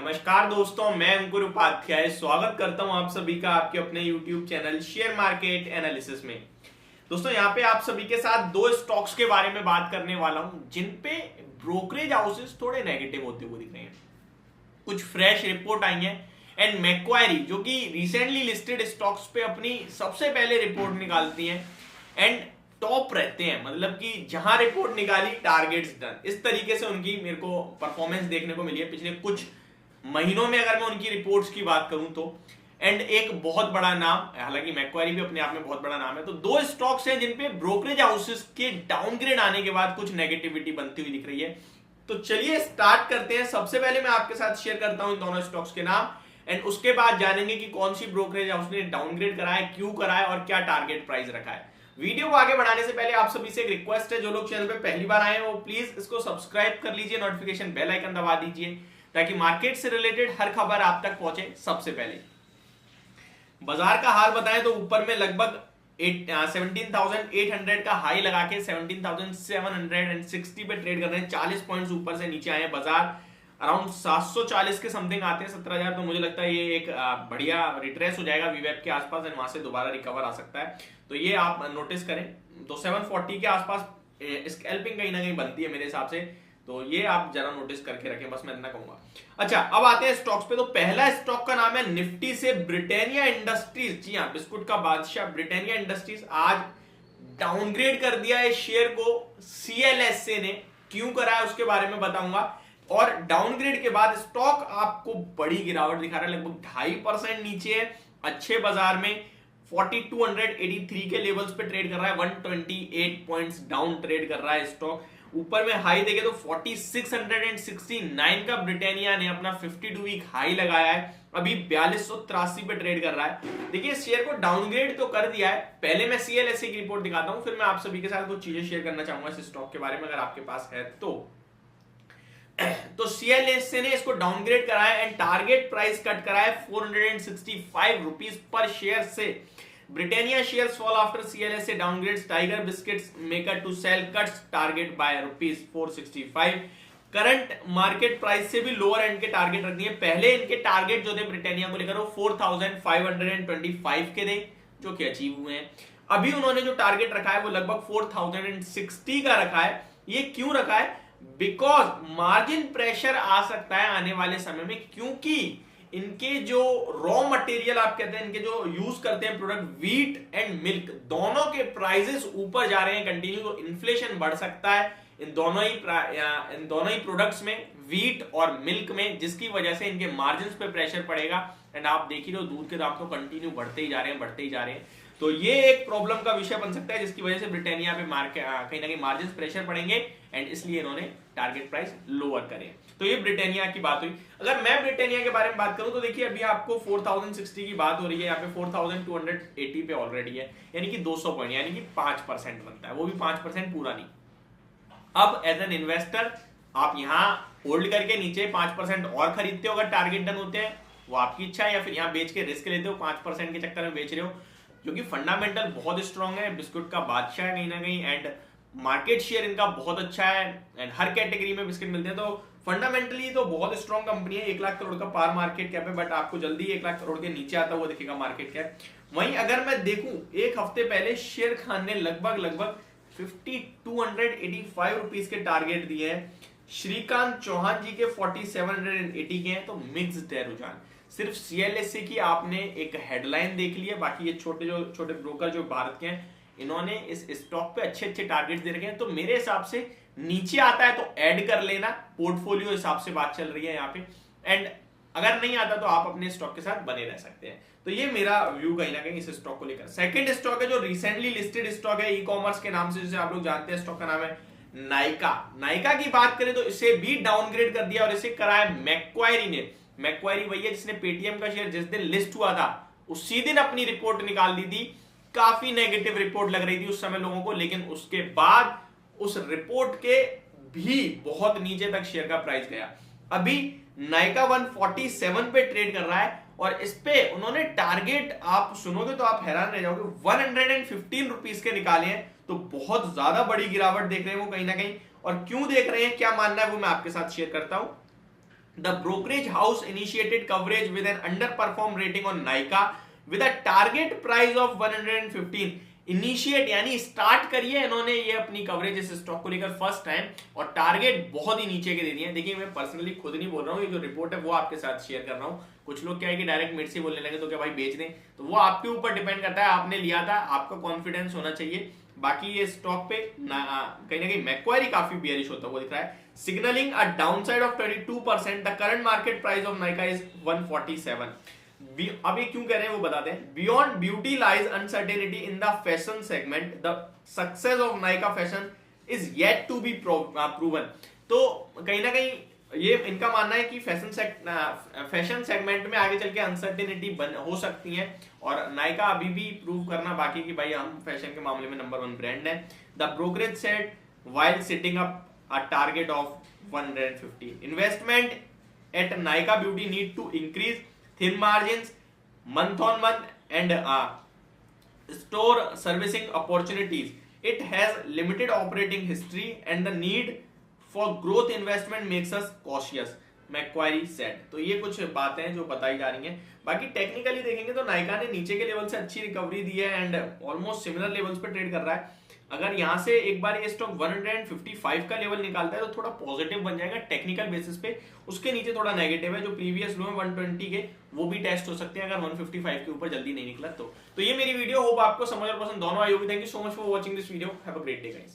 नमस्कार दोस्तों, मैं अंकुर उपाध्याय स्वागत करता हूं आप सभी का आपके अपने YouTube channel share market analysis में। दोस्तों यहां पे आप सभी के साथ दो स्टॉक्स के बारे में बात करने वाला हूं जिन पे ब्रोकरेज हाउसेस थोड़े नेगेटिव होते हुए दिख रहे हैं। कुछ फ्रेश रिपोर्ट आई है एंड मैक्वायरी जो कि रिसेंटली लिस्टेड स्टॉक्स पे अपनी सबसे पहले रिपोर्ट निकालती है एंड टॉप रहते हैं, मतलब कि जहां रिपोर्ट निकाली टारगेट्स डन। इस तरीके से उनकी मेरे को परफॉर्मेंस देखने को मिली है पिछले कुछ महीनों में अगर मैं उनकी रिपोर्ट्स की बात करूं तो। एंड एक बहुत बड़ा नाम, हालांकि मैक्वायरी भी अपने आप में बहुत बड़ा नाम है, तो दो स्टॉक्स हैं जिन पे ब्रोकरेज हाउसेस के डाउनग्रेड आने के बाद कुछ नेगेटिविटी बनती हुई दिख रही है। तो चलिए स्टार्ट करते हैं। सबसे पहले मैं आपके साथ शेयर करता हूं इन दोनों स्टॉक्स के नाम एंड उसके बाद जानेंगे कि कौन सी ब्रोकरेज हाउस ने डाउनग्रेड करा है, क्यों करा है और क्या टारगेट प्राइस रखा है। वीडियो को आगे बढ़ाने से पहले आप सभी से एक रिक्वेस्ट है, जो लोग चैनल पे पहली बार आए हैं वो प्लीज इसको सब्सक्राइब कर लीजिए, नोटिफिकेशन बेल आइकन दबा दीजिए ताकि मार्केट से रिलेटेड हर खबर आप तक पहुंचे सबसे पहले। बाजार का हाल बताएं तो ऊपर में लगभग 17,800 का हाई लगा के 17,760 पे ट्रेड कर रहे हैं। 40 पॉइंट्स ऊपर से नीचे आए हैं। बाजार अराउंड 740 के समथिंग आते हैं, 17,000। तो मुझे लगता है ये एक बढ़िया रिट्रेस हो जाएगा वीवेब के आसपास एंड वहां से दोबारा रिकवर आ सकता है। तो ये आप नोटिस करें। तो 740 के आसपास स्कैल्पिंग कहीं ना कहीं बनती है मेरे हिसाब से, तो ये आप जरा नोटिस करके रखें, बस मैं इतना कहूंगा। अच्छा, अब आते हैं स्टॉक्स पे। तो पहला स्टॉक का नाम है निफ्टी से ब्रिटानिया इंडस्ट्रीज। जी हाँ, बिस्कुट का बादशाह ब्रिटानिया इंडस्ट्रीज आज डाउनग्रेड कर दिया है शेयर को सीएलएसए ने। क्यों करा है उसके बारे में बताऊंगा। और डाउनग्रेड के बाद स्टॉक आपको बड़ी गिरावट दिखा रहा है, लगभग 2.5% नीचे है। अच्छे बाजार में 4283 के लेवल्स पे ट्रेड कर रहा है, 128 पॉइंट्स डाउन ट्रेड कर रहा है स्टॉक। ऊपर में हाई देखे तो 4669 का ब्रिटानिया ने अपना 52 वीक हाई लगाया है, अभी 4283 पे ट्रेड कर रहा है। देखिए शेयर को डाउनग्रेड तो कर दिया है। पहले मैं सीएलएसए की रिपोर्ट दिखाता हूं, फिर मैं आप सभी के साथ कुछ चीजें शेयर करना चाहूंगा इस स्टॉक के बारे में अगर आपके पास है तो सीएलएसए ने इसको डाउनग्रेड कराया एंड टारगेट प्राइस कट कराया 465 रुपीज पर शेयर से। Britannia shares fall after CLSA downgrades Tiger biscuits maker to sell cuts target by rupees 465। Current market price से भी लोअर एंड के टारगेट रख दिए। पहले इनके टारगेट जो थे ब्रिटानिया को लेकर वो 4525 के थे, जो कि अचीव हुए हैं। अभी उन्होंने जो टारगेट रखा है वो लगभग 4060 का रखा है। ये क्यों रखा है? बिकॉज मार्जिन प्रेशर आ सकता है आने वाले समय में, क्योंकि इनके जो रॉ मटेरियल आप कहते हैं, इनके जो यूज करते हैं प्रोडक्ट, व्हीट एंड मिल्क, दोनों के प्राइसेस ऊपर जा रहे हैं कंटिन्यू। तो इन्फ्लेशन बढ़ सकता है इन दोनों ही प्रोडक्ट्स में, व्हीट और मिल्क में, जिसकी वजह से इनके मार्जिन पे प्रेशर पड़ेगा। एंड आप देखिए तो दूध के दाम तो कंटिन्यू बढ़ते ही जा रहे हैं। तो ये एक प्रॉब्लम का विषय बन सकता है, जिसकी वजह से ब्रिटानिया पे कहीं ना कहीं मार्जिन प्रेशर पड़ेंगे एंड इसलिए इन्होंने टारगेट प्राइस लोअर करे। तो ये ब्रिटानिया की बात हुई। अगर मैं ब्रिटानिया के बारे में बात करूं तो देखिए अभी आपको 4060 की बात हो रही है, यहाँ पे 4280 पे ऑलरेडी है, यानी कि 200 पॉइंट, यानी कि 5% बनता है, वो भी 5% पूरा नहीं। अब एज एन इन्वेस्टर आप यहां होल्ड करके नीचे 5% और खरीदते हो अगर टारगेट डन होते हैं, वो आपकी इच्छा है, या फिर यहां बेच के रिस्क लेते हो, 5% के चक्कर में बेच रहे हो, क्योंकि फंडामेंटल बहुत स्ट्रांग है, बिस्कुट का बादशाह है कहीं ना कहीं, एंड मार्केट शेयर इनका बहुत अच्छा है एंड हर कैटेगरी में बिस्किट मिलते हैं। तो फंडामेंटली तो बहुत स्ट्रांग कंपनी है। 1 लाख करोड़ का पार मार्केट कैप है, बट आपको जल्दी 1 लाख करोड़ के नीचे आता हुआ दिखेगा मार्केट कैप। वहीं अगर मैं देखूं, एक हफ्ते पहले शेर खान ने लगभग 5285 रुपीज के टारगेट दिए हैं। श्रीकांत चौहान जी के 4780 के हैं। तो मिक्स्ड है रुझान। सिर्फ सीएलएसए की आपने एक हेडलाइन देख ली है, बाकी ये छोटे ब्रोकर जो भारत के हैं, इन्होंने इस स्टॉक पे अच्छे टारगेट दे रखे हैं। तो मेरे हिसाब से नीचे आता है तो ऐड कर लेना, पोर्टफोलियो हिसाब से बात चल रही है यहाँ पे। एंड अगर नहीं आता तो आप अपने स्टॉक के साथ बने रह सकते हैं। तो ये मेरा व्यू कहीं ना कहीं इस स्टॉक को लेकर। सेकंड स्टॉक है जो रिसेंटली लिस्टेड स्टॉक है, ई कॉमर्स के नाम से, जिसे आप लोग जानते हैं। स्टॉक का नाम है नाइका की बात करें तो इसे भी डाउनग्रेड कर दिया और इसे कराया मैक्वायरी ने। मैक्वायरी वही है जिसने पेटीएम का शेयर जिस दिन लिस्ट हुआ था उसी दिन अपनी रिपोर्ट निकाल दी थी। काफी नेगेटिव रिपोर्ट लग रही थी उस समय लोगों को, लेकिन उसके बाद उस रिपोर्ट के भी बहुत नीचे तक शेयर का प्राइस गया। अभी नाइका 147 पे ट्रेड कर रहा है और इस पे उन्होंने टारगेट, आप सुनोगे तो आप हैरान रह जाओगे, 115 रुपीज के निकाले हैं। तो बहुत ज्यादा बड़ी गिरावट देख रहे हैं वो कहीं ना कहीं। और क्यों देख रहे हैं, क्या मानना है, वो मैं आपके साथ शेयर करता हूं। The brokerage house initiated coverage with an underperform rating on Nykaa with a target price of 115. Initiate यानी स्टार्ट करिए इन्होंने ये अपनी कवरेज इस स्टॉक को लेकर फर्स्ट टाइम, और टारगेट बहुत ही नीचे के दे दिए हैं। देखिए मैं पर्सनली खुद नहीं बोल रहा हूँ, ये जो रिपोर्ट है वो आपके साथ शेयर कर रहा हूँ। कुछ लोग क्या है कि डायरेक्ट मेरे से बोलने लगे तो क्या भाई बेच दें, तो वो आपके ऊपर डिपेंड करता है, आपने लिया था, आपका कॉन्फिडेंस होना चाहिए। बाकी ये स्टॉक पे कहीं ना कहीं मैक्वायरी काफी बियरिश होता हुआ दिख रहा है, signalling a downside of 22%। The current market price of Nykaa is 147। अब ये क्यों कह रहे हैं वो बताते हैं। Beyond beauty lies uncertainty in the fashion segment, the success of Nykaa fashion is yet to be proven. तो कहीं ना कहीं ये इनका मानना है कि फैशन सेगमेंट में आगे चल के अनसर्टेनिटी हो सकती है, और नाइका अभी भी प्रूव करना बाकी कि भाई हम फैशन के मामले में नंबर 1 ब्रांड है। The brokerage said while setting up a target of 150। Investment at Nykaa beauty need to increase thin margins month on month and store servicing opportunities. It has limited operating history and the need for growth investment makes us cautious, Macquarie said। तो ये कुछ बातें हैं जो बताई जा रही हैं। बाकी टेक्निकली देखेंगे तो नाइका ने नीचे के लेवल से अच्छी रिकवरी दी है एंड ऑलमोस्ट सिमिलर लेवल्स पे ट्रेड कर रहा है। अगर यहां से एक बार ये स्टॉक 155 का लेवल निकालता है तो थोड़ा पॉजिटिव बन जाएगा टेक्निकल बेसिस पे। उसके नीचे थोड़ा नेगेटिव है, जो प्रीवियस लो है 120 के वो भी टेस्ट हो सकते हैं अगर 155 के ऊपर जल्दी नहीं निकला तो। ये मेरी वीडियो होप आपको समझ और पसंद दोनों आई होगी। Thank you so much for watching this video. Have a great day guys.